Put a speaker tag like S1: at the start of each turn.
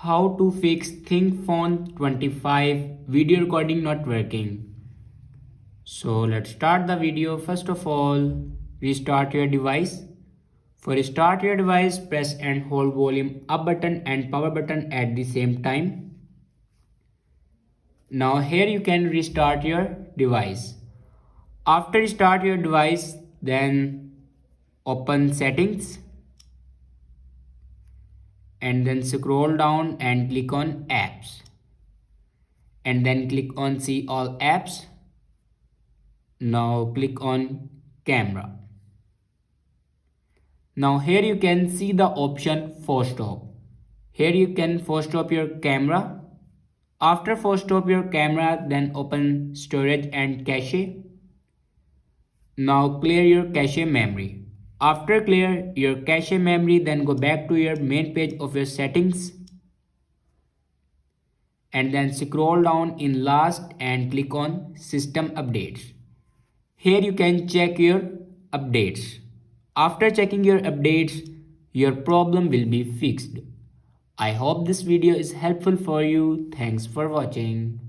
S1: How to fix ThinkPhone 25 video recording not working. So let's start the video. First of all, restart your device. For restart your device, press and hold volume up button and power button at the same time. Now here you can restart your device. After restart your device, then open settings and then scroll down and click on apps and then click on see all apps. Now click on camera. Now here you can see the option force stop. Here you can force stop your camera. After force stop your camera, then open storage and cache. Now clear your cache memory. After clear your cache memory, then go back to your main page of your settings and then scroll down in last and click on system updates. Here you can check your updates. After checking your updates, your problem will be fixed. I hope this video is helpful for you. Thanks for watching.